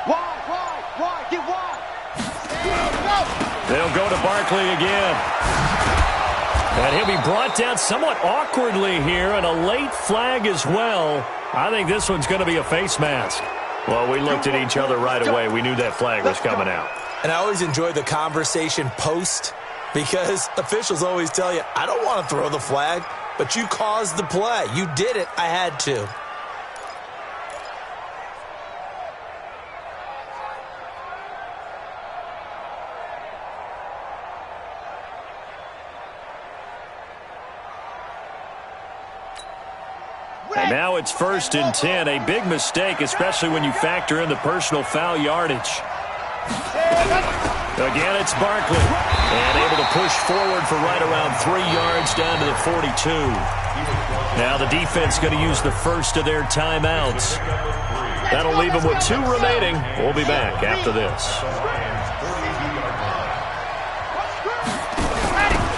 Wide, get wide. They'll go to Barkley again. And he'll be brought down somewhat awkwardly here, and a late flag as well. I think this one's going to be a face mask. Well, we looked at each other right away. We knew that flag was coming out. And I always enjoy the conversation post, because officials always tell you, I don't want to throw the flag, but you caused the play. You did it. I had to. And now it's 1st and 10. A big mistake, especially when you factor in the personal foul yardage. Again, it's Barkley. And able to push forward for right around 3 yards down to the 42. Now the defense going to use the first of their timeouts. That'll leave them with 2 remaining. We'll be back after this.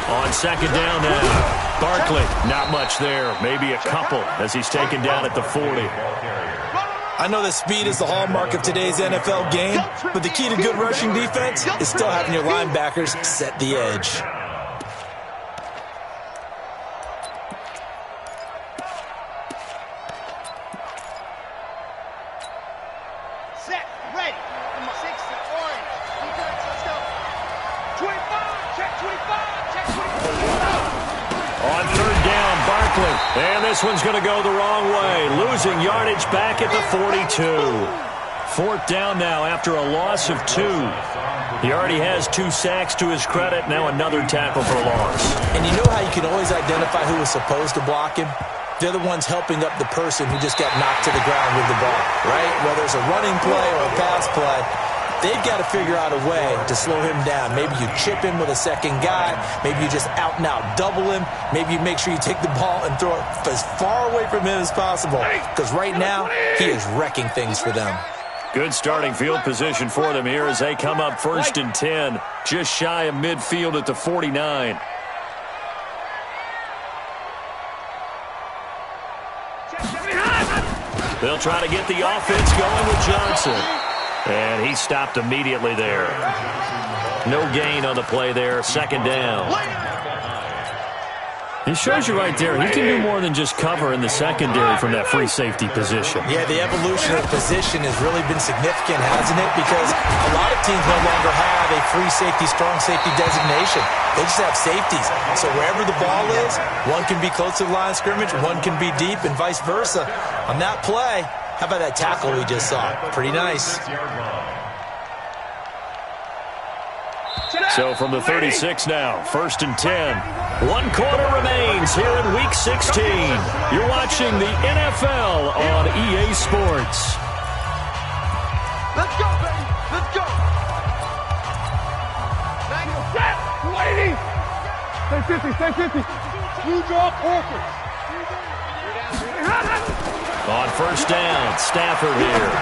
On 2nd down now. Barkley, not much there. Maybe a couple as he's taken down at the 40. I know that speed is the hallmark of today's NFL game, but the key to good rushing defense is still having your linebackers set the edge. Set, ready. Number 6 to orange. Defense, let's go. 25, check 25, check 25. On 3rd down, Barkley. And this one's going to go the wrong way. Losing yardage back at the 42. 4th down now after a loss of 2. He already has 2 sacks to his credit. Now another tackle for loss. And you know how you can always identify who was supposed to block him? They're the ones helping up the person who just got knocked to the ground with the ball, right? Whether it's a running play or a pass play, they've got to figure out a way to slow him down. Maybe you chip him with a second guy. Maybe you just out-and-out double him. Maybe you make sure you take the ball and throw it as far away from him as possible. Because right now, he is wrecking things for them. Good starting field position for them here as they come up 1st and 10. Just shy of midfield at the 49. They'll try to get the offense going with Johnson. And he stopped immediately there. No gain on the play there. 2nd down. He shows you right there, he can do more than just cover in the secondary from that free safety position. Yeah, the evolution of position has really been significant, hasn't it? Because a lot of teams no longer have a free safety, strong safety designation. They just have safeties. So wherever the ball is, one can be close to the line of scrimmage, one can be deep, and vice versa. On that play, how about that tackle we just saw? Pretty nice. So from the 36 now, 1st and 10. 1 quarter remains here in Week 16. You're watching the NFL on EA Sports. Let's go, baby. Let's go. Waiting. Stay 50. You draw corporate. On 1st down, Stafford here.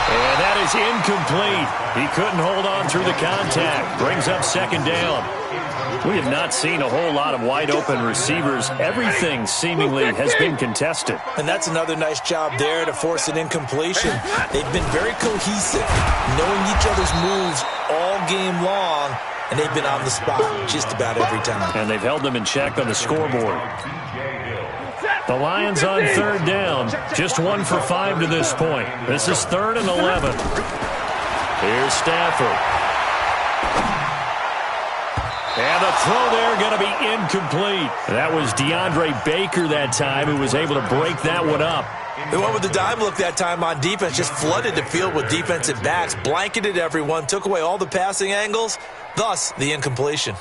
And that is incomplete. He couldn't hold on through the contact. Brings up 2nd down. We have not seen a whole lot of wide-open receivers. Everything seemingly has been contested. And that's another nice job there to force an incompletion. They've been very cohesive, knowing each other's moves all game long, and they've been on the spot just about every time. And they've held them in check on the scoreboard. The Lions on 3rd down. Just 1 for 5 to this point. This is 3rd and 11. Here's Stafford. And the throw there going to be incomplete. That was DeAndre Baker that time who was able to break that one up. They went with the dime look that time on defense. Just flooded the field with defensive backs. Blanketed everyone. Took away all the passing angles. Thus, the incompletion.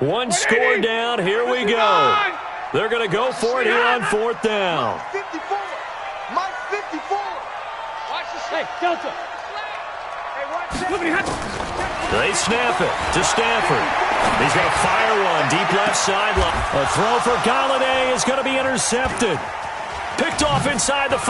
One score down. Here we go. They're going to go for it here on 4th down. 54. Mike 54. Watch the hey, Delta. Hey, watch that. They snap it to Stafford. He's going to fire one deep left sideline. A throw for Galladay is going to be intercepted. Picked off inside the 5.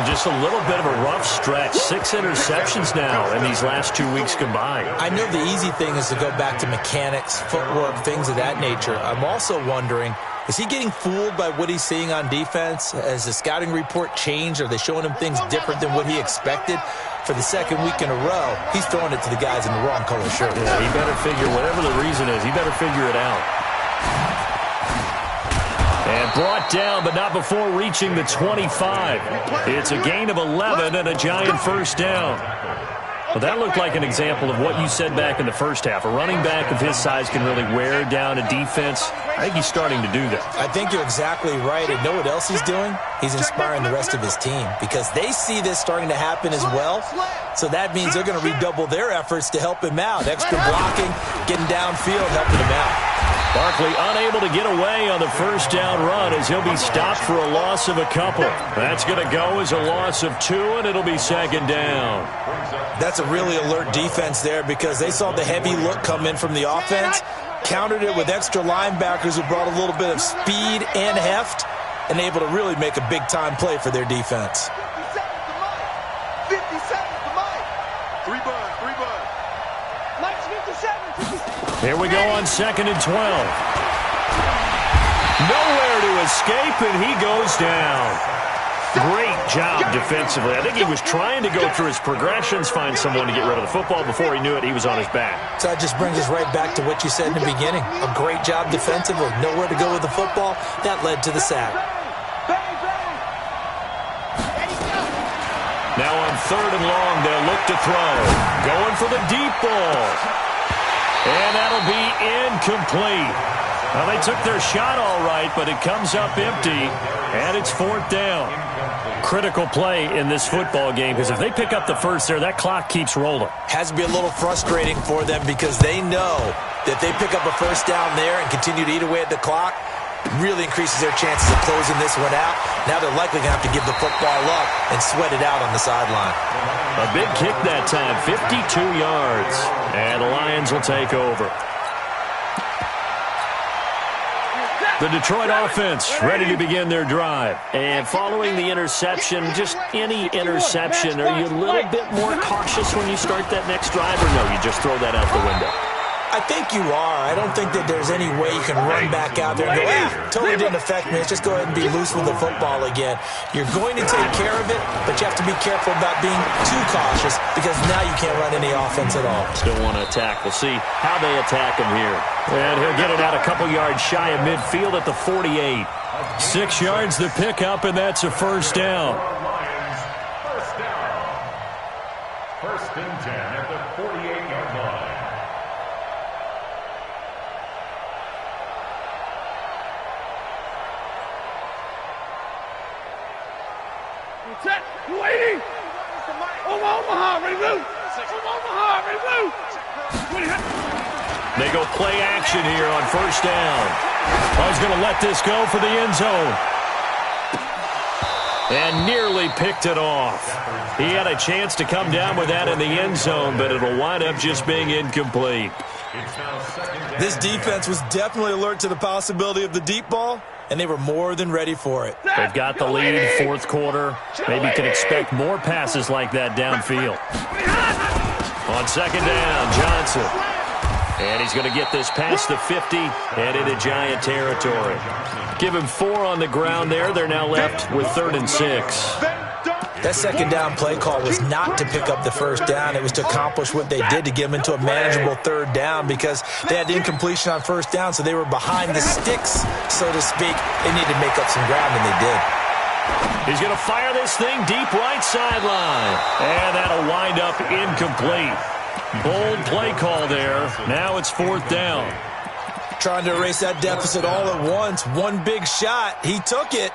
Just a little bit of a rough stretch. 6 interceptions now in these last 2 weeks combined. I know the easy thing is to go back to mechanics, footwork, things of that nature. I'm also wondering, is he getting fooled by what he's seeing on defense? Has the scouting report changed? Are they showing him things different than what he expected? For the second week in a row, he's throwing it to the guys in the wrong color shirt. Yeah, he better figure, whatever the reason is, he better figure it out. And brought down, but not before reaching the 25. It's a gain of 11 and a giant first down. Well, that looked like an example of what you said back in the first half. A running back of his size can really wear down a defense. I think he's starting to do that. I think you're exactly right. And know what else he's doing? He's inspiring the rest of his team because they see this starting to happen as well. So that means they're going to redouble their efforts to help him out. Extra blocking, getting downfield, helping him out. Barkley unable to get away on the first down run as he'll be stopped for a loss of a couple. That's going to go as a loss of 2, and it'll be second down. That's a really alert defense there because they saw the heavy look come in from the offense, countered it with extra linebackers who brought a little bit of speed and heft, and able to really make a big-time play for their defense. 57 to Mike. 3 bud. Mike's 57. Here we go on 2nd and 12. Nowhere to escape, and he goes down. Great job defensively. I think he was trying to go through his progressions, find someone to get rid of the football. Before he knew it, he was on his back. So that just brings us right back to what you said in the beginning. A great job defensively. Nowhere to go with the football. That led to the sack. Now on 3rd and long, they'll look to throw. Going for the deep ball. And that'll be incomplete. Well, they took their shot all right, but it comes up empty, and it's 4th down. Critical play in this football game because if they pick up the first there, that clock keeps rolling. Has to be a little frustrating for them because they know that they pick up a first down there and continue to eat away at the clock, really increases their chances of closing this one out. Now they're likely going to have to give the football up and sweat it out on the sideline. A big kick that time, 52 yards. And the Lions will take over. The Detroit offense ready to begin their drive. And following the interception, just any interception, are you a little bit more cautious when you start that next drive, or no, you just throw that out the window? I think you are. I don't think that there's any way you can run back out there and go, totally didn't affect me. Let's just go ahead and be loose with the football again. You're going to take care of it, but you have to be careful about being too cautious because now you can't run any offense at all. Still want to attack. We'll see how they attack him here. And he'll get it out a couple yards shy of midfield at the 48. 6 yards the pickup, and that's a first down. First and 10 at the 48-yard line. Set, waiting. Omaha, ready to move. Omaha, ready to move. They go play action here on first down. I was going to let this go for the end zone. And nearly picked it off. He had a chance to come down with that in the end zone, but it'll wind up just being incomplete. This defense was definitely alert to the possibility of the deep ball, and they were more than ready for it. They've got the lead, 4th quarter. Maybe can expect more passes like that downfield. On 2nd down, Johnson. And he's going to get this past the 50 and into Giant territory. Give him 4 on the ground there. They're now left with 3rd and 6. That 2nd down play call was not to pick up the first down. It was to accomplish what they did to get them into a manageable 3rd down because they had incompletion on first down, so they were behind the sticks, so to speak. They needed to make up some ground, and they did. He's going to fire this thing deep right sideline. And that'll wind up incomplete. Bold play call there. Now it's 4th down. Trying to erase that deficit all at once. One big shot. He took it.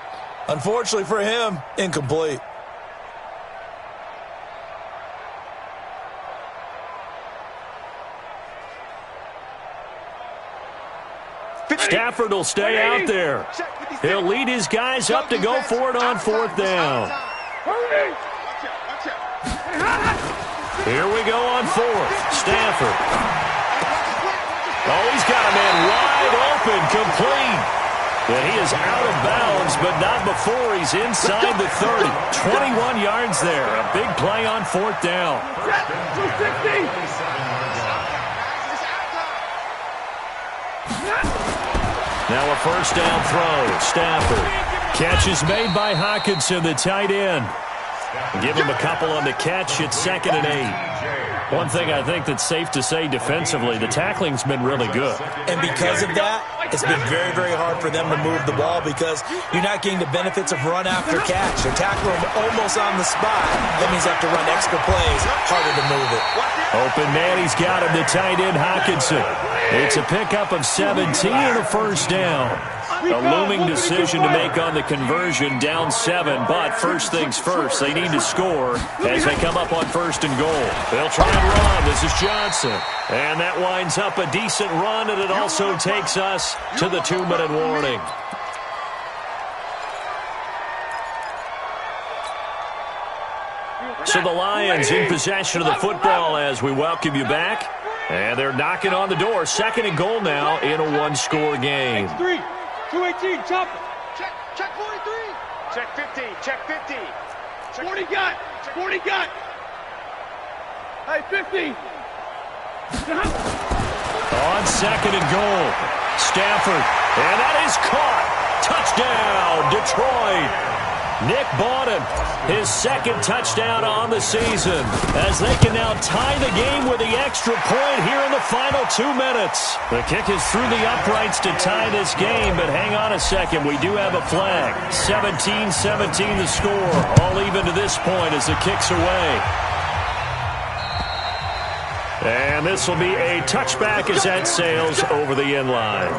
Unfortunately for him, incomplete. Stafford will stay out there. He'll lead his guys up to go for it on 4th down. Here we go on 4th. Stafford. Oh, he's got a man wide open, complete. And he is out of bounds, but not before he's inside the 30. 21 yards there. A big play on 4th down. Now a 1st down throw. Stafford. Catch is made by Hockenson, the tight end. Give him a couple on the catch. It's 2nd and 8. One thing I think that's safe to say defensively, the tackling's been really good. And because of that, it's been very, very hard for them to move the ball because you're not getting the benefits of run after catch. They're tackling him almost on the spot. That means they have to run extra plays, harder to move it. Open man, he's got him, the tight end Hockenson. It's a pickup of 17 and a 1st down. A looming decision to make on the conversion, down 7, but first things first, they need to score as they come up on 1st and goal. They'll try and run. This is Johnson. And that winds up a decent run, and it also takes us to the 2-minute warning. So the Lions in possession of the football as we welcome you back. And they're knocking on the door. 2nd and goal now in a one-score game. 218, chop it. Check 43. Check 50, check 50. Check 40 got, 40 got. Hey, 50. On 2nd and goal, Stafford, and that is caught. Touchdown, Detroit. Nick Bawden, his 2nd touchdown on the season, as they can now tie the game with the extra point here in the final 2 minutes. The kick is through the uprights to tie this game, but hang on a second, we do have a flag. 17-17 the score, all even to this point as the kick's away. And this will be a touchback as that sails over the end line.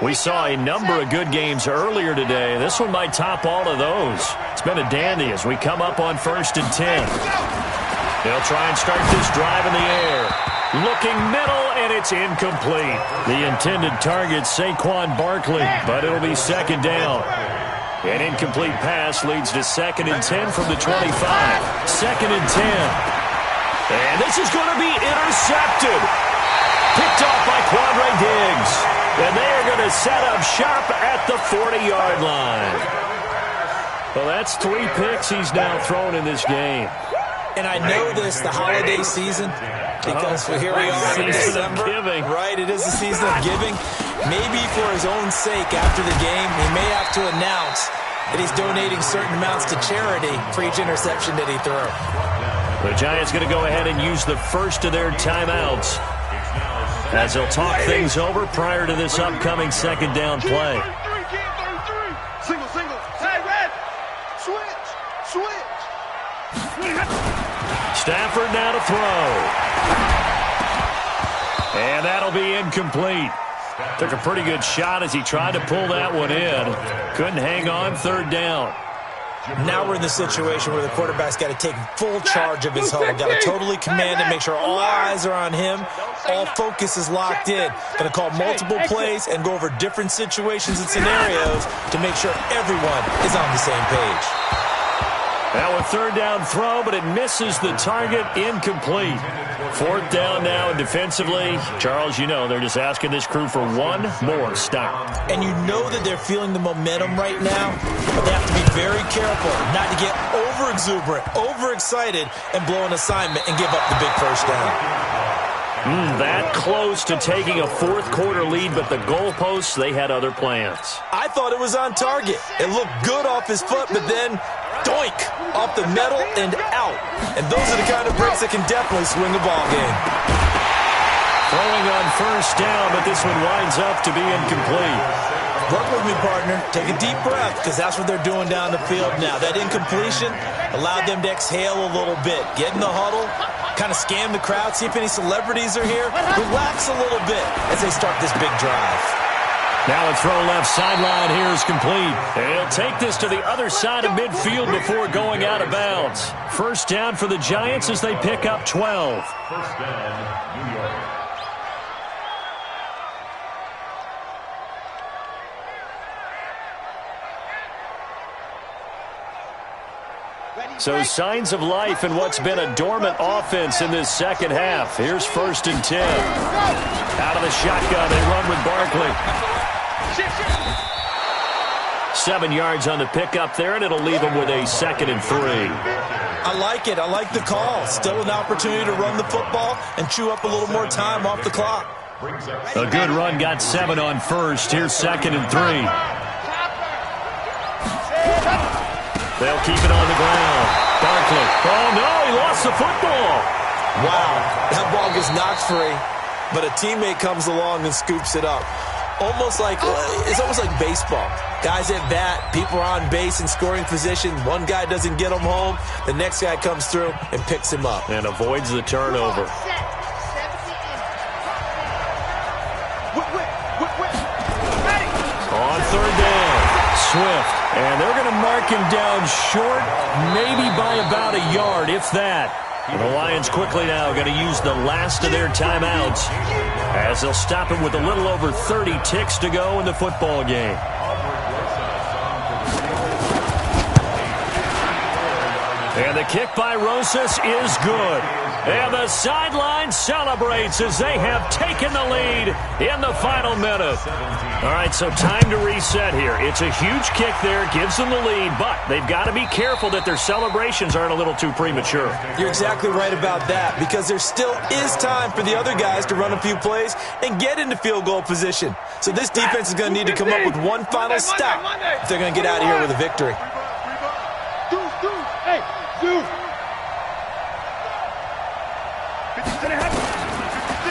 We saw a number of good games earlier today. This one might top all of those. It's been a dandy as we come up on 1st and 10. They'll try and start this drive in the air. Looking middle, and it's incomplete. The intended target, Saquon Barkley, but it'll be 2nd down. An incomplete pass leads to 2nd and 10 from the 25. 2nd and 10. And this is going to be intercepted. Picked off by Quandre Diggs. And they are going to set up shop at the 40-yard line. Well, that's 3 picks he's now thrown in this game. And I know this, the holiday season, because here we are in December. Right, it is the season of giving. Maybe for his own sake after the game, he may have to announce that he's donating certain amounts to charity for each interception that he threw. The Giants going to go ahead and use the first of their timeouts as they'll talk things over prior to this upcoming 2nd down play. Single. Hey, red. Switch. Stafford now to throw. And that'll be incomplete. Took a pretty good shot as he tried to pull that one in. Couldn't hang on, 3rd down. Now we're in the situation where the quarterback's got to take full charge of his huddle. Got to totally command it, make sure all eyes are on him. All focus is locked in. Got to call multiple plays and go over different situations and scenarios to make sure everyone is on the same page. Now a 3rd down throw, but it misses the target, incomplete. 4th down now, and defensively, Charles, you know, they're just asking this crew for one more stop. And you know that they're feeling the momentum right now, but they have to be very careful not to get over-exuberant, overexcited, and blow an assignment and give up the big 1st down. That close to taking a 4th quarter lead, but the goalposts, they had other plans. I thought it was on target. It looked good off his foot, but then doink, off the metal and out. And those are the kind of breaks that can definitely swing a ball game. Throwing on 1st down, but this one winds up to be incomplete. Work with me, partner. Take a deep breath, because that's what they're doing down the field now. That incompletion allowed them to exhale a little bit. Get in the huddle, kind of scan the crowd, see if any celebrities are here. Relax a little bit as they start this big drive. Now a throw left sideline here is complete. He'll take this to the other side of midfield before going out of bounds. 1st down for the Giants as they pick up 12. 1st down, New York. So signs of life in what's been a dormant offense in this second half. Here's 1st and 10. Out of the shotgun, they run with Barkley. 7 yards on the pickup there, and it'll leave him with a 2nd and 3. I like it. I like the call. Still an opportunity to run the football and chew up a little more time off the clock. A good run got 7 on 1st. Here's 2nd and 3. They'll keep it on the ground. Barkley. Oh, no, he lost the football. Wow, that ball gets knocked free, but a teammate comes along and scoops it up. It's almost like baseball. Guys at bat, people are on base in scoring position. One guy doesn't get him home. The next guy comes through and picks him up. And avoids the turnover. On 3rd down, Swift. And they're going to mark him down short, maybe by about a yard, if that. And the Lions quickly now going to use the last of their timeouts as they'll stop him with a little over 30 ticks to go in the football game. And the kick by Rosas is good. And the sideline celebrates as they have taken the lead in the final minute. All right, so time to reset here. It's a huge kick there, gives them the lead, but they've got to be careful that their celebrations aren't a little too premature. You're exactly right about that, because there still is time for the other guys to run a few plays and get into field goal position. So this defense is going to need to come up with one final stop if they're going to get out of here with a victory.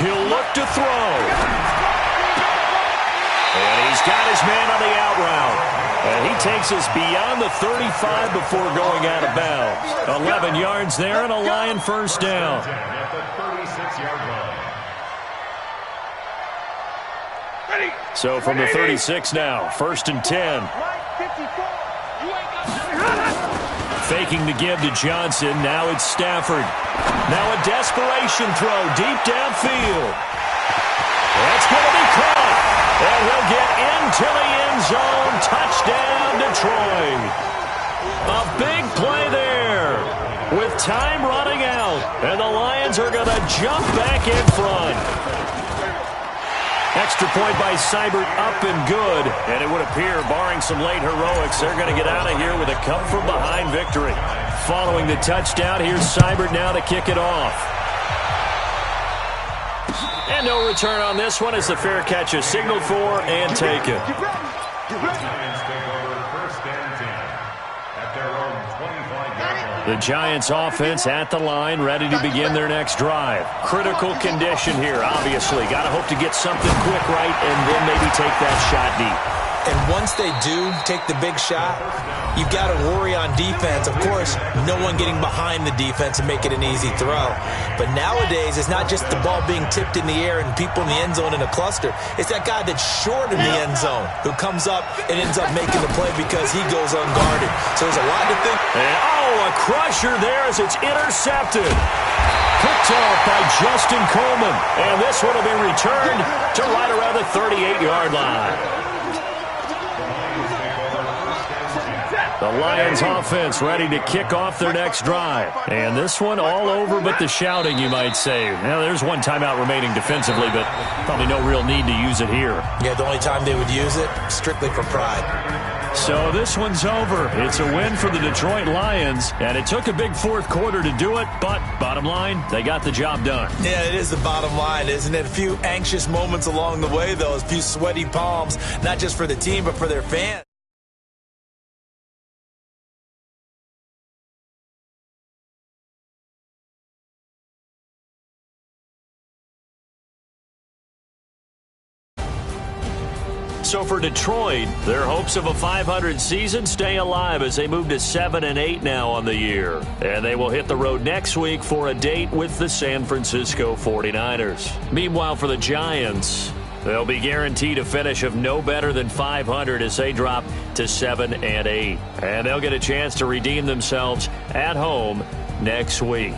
He'll look to throw. And he's got his man on the out route. And he takes us beyond the 35 before going out of bounds. 11 yards there and a Lion 1st down. So from the 36 now, 1st and 10. Faking the give to Johnson. Now it's Stafford. Now a desperation throw deep downfield. That's going to be caught. And he'll get into the end zone. Touchdown, Detroit. A big play there with time running out. And the Lions are going to jump back in front. Extra point by Seibert, up and good. And it would appear, barring some late heroics, they're going to get out of here with a come-from-behind victory. Following the touchdown, here's Seibert now to kick it off. And no return on this one as the fair catch is signaled for and taken. The Giants offense at the line, ready to begin their next drive. Critical condition here, obviously. Got to hope to get something quick right and then maybe take that shot deep. And once they do take the big shot, you've got to worry on defense. Of course, no one getting behind the defense and make it an easy throw. But nowadays, it's not just the ball being tipped in the air and people in the end zone in a cluster. It's that guy that's short in the end zone who comes up and ends up making the play because he goes unguarded. So there's a lot to think. And, a crusher there as it's intercepted. Picked off by Justin Coleman. And this one will be returned to right around the 38-yard line. The Lions offense ready to kick off their next drive. And this one all over but the shouting, you might say. Now, there's one timeout remaining defensively, but probably no real need to use it here. Yeah, the only time they would use it, strictly for pride. So this one's over. It's a win for the Detroit Lions, and it took a big fourth quarter to do it, but bottom line, they got the job done. Yeah, it is the bottom line, isn't it? A few anxious moments along the way, though, a few sweaty palms, not just for the team, but for their fans. So for Detroit, their hopes of a 500 season stay alive as they move to 7-8 now on the year. And they will hit the road next week for a date with the San Francisco 49ers. Meanwhile, for the Giants, they'll be guaranteed a finish of no better than 500 as they drop to 7-8. And they'll get a chance to redeem themselves at home next week.